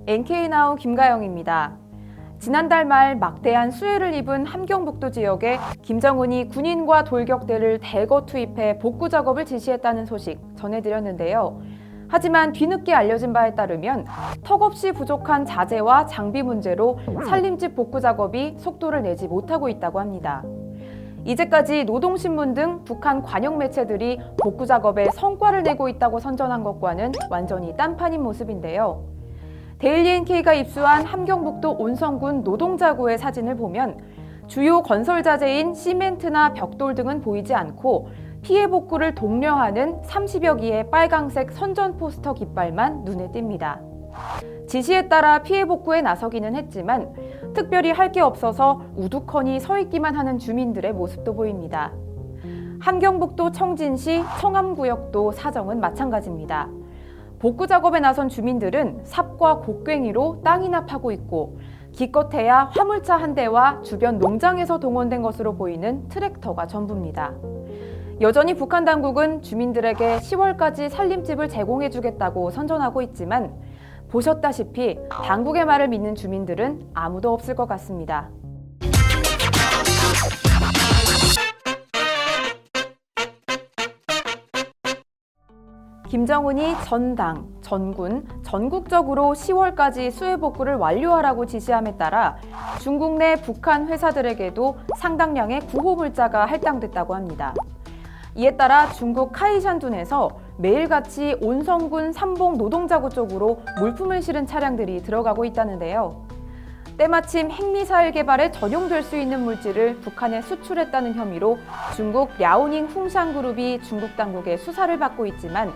NK나우 김가영입니다. 지난달 말 막대한 수해를 입은 함경북도 지역에 김정은이 군인과 돌격대를 대거 투입해 복구 작업을 지시했다는 소식 전해드렸는데요. 하지만 뒤늦게 알려진 바에 따르면 턱없이 부족한 자재와 장비 문제로 살림집 복구 작업이 속도를 내지 못하고 있다고 합니다. 이제까지 노동신문 등 북한 관영 매체들이 복구 작업에 성과를 내고 있다고 선전한 것과는 완전히 딴판인 모습인데요. 데일리 NK가 입수한 함경북도 온성군 노동자구의 사진을 보면 주요 건설 자재인 시멘트나 벽돌 등은 보이지 않고 피해 복구를 독려하는 30여 기의 빨강색 선전 포스터 깃발만 눈에 띕니다. 지시에 따라 피해 복구에 나서기는 했지만 특별히 할 게 없어서 우두커니 서 있기만 하는 주민들의 모습도 보입니다. 함경북도 청진시 청암구역도 사정은 마찬가지입니다. 복구 작업에 나선 주민들은 삽과 곡괭이로 땅이나 파고 있고 기껏해야 화물차 한 대와 주변 농장에서 동원된 것으로 보이는 트랙터가 전부입니다. 여전히 북한 당국은 주민들에게 10월까지 살림집을 제공해주겠다고 선전하고 있지만 보셨다시피 당국의 말을 믿는 주민들은 아무도 없을 것 같습니다. 김정은이 전당, 전군, 전국적으로 10월까지 수해 복구를 완료하라고 지시함에 따라 중국 내 북한 회사들에게도 상당량의 구호 물자가 할당됐다고 합니다. 이에 따라 중국 카이샨둔에서 매일같이 온성군 삼봉 노동자구 쪽으로 물품을 실은 차량들이 들어가고 있다는데요. 때마침 핵미사일 개발에 전용될 수 있는 물질을 북한에 수출했다는 혐의로 중국 랴오닝 쿵샹그룹이 중국 당국의 수사를 받고 있지만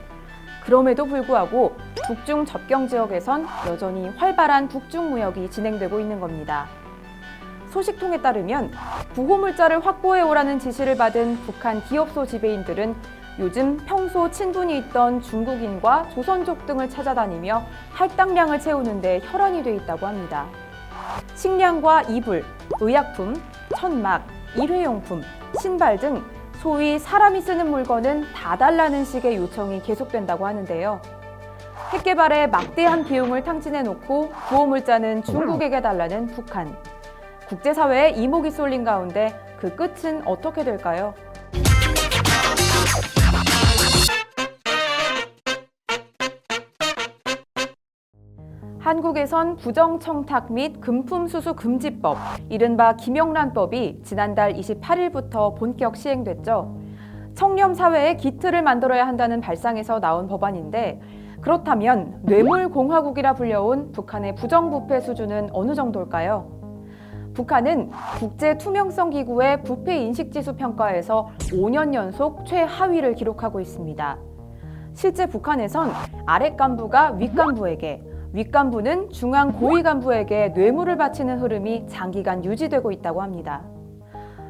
그럼에도 불구하고 북중 접경 지역에선 여전히 활발한 북중 무역이 진행되고 있는 겁니다. 소식통에 따르면 구호물자를 확보해오라는 지시를 받은 북한 기업소 지배인들은 요즘 평소 친분이 있던 중국인과 조선족 등을 찾아다니며 할당량을 채우는 데 혈안이 돼 있다고 합니다. 식량과 이불, 의약품, 천막, 일회용품, 신발 등 소위 사람이 쓰는 물건은 다 달라는 식의 요청이 계속된다고 하는데요. 핵 개발에 막대한 비용을 탕진해놓고 구호물자는 중국에게 달라는 북한. 국제사회에 이목이 쏠린 가운데 그 끝은 어떻게 될까요? 한국에선 부정청탁 및 금품수수 금지법, 이른바 김영란법이 지난달 28일부터 본격 시행됐죠. 청렴사회의 기틀을 만들어야 한다는 발상에서 나온 법안인데 그렇다면 뇌물공화국이라 불려온 북한의 부정부패 수준은 어느 정도일까요? 북한은 국제투명성기구의 부패인식지수 평가에서 5년 연속 최하위를 기록하고 있습니다. 실제 북한에선 아랫 간부가 윗 간부에게, 윗간부는 중앙 고위 간부에게 뇌물을 바치는 흐름이 장기간 유지되고 있다고 합니다.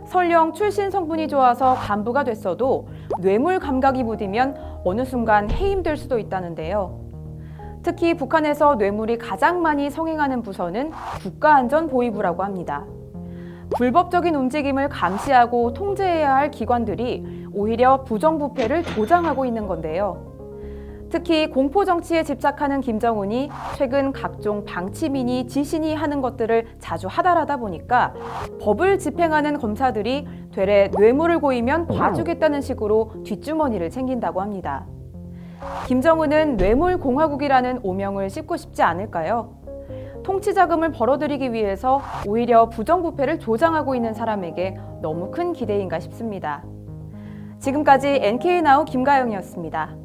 설령 출신 성분이 좋아서 간부가 됐어도 뇌물 감각이 무디면 어느 순간 해임될 수도 있다는데요. 특히 북한에서 뇌물이 가장 많이 성행하는 부서는 국가안전보위부라고 합니다. 불법적인 움직임을 감시하고 통제해야 할 기관들이 오히려 부정부패를 조장하고 있는 건데요. 특히 공포정치에 집착하는 김정은이 최근 각종 방치민이 지신이 하는 것들을 자주 하달하다 보니까 법을 집행하는 검사들이 되레 뇌물을 고이면 봐주겠다는 식으로 뒷주머니를 챙긴다고 합니다. 김정은은 뇌물공화국이라는 오명을 씹고 싶지 않을까요? 통치자금을 벌어들이기 위해서 오히려 부정부패를 조장하고 있는 사람에게 너무 큰 기대인가 싶습니다. 지금까지 NK나우 김가영이었습니다.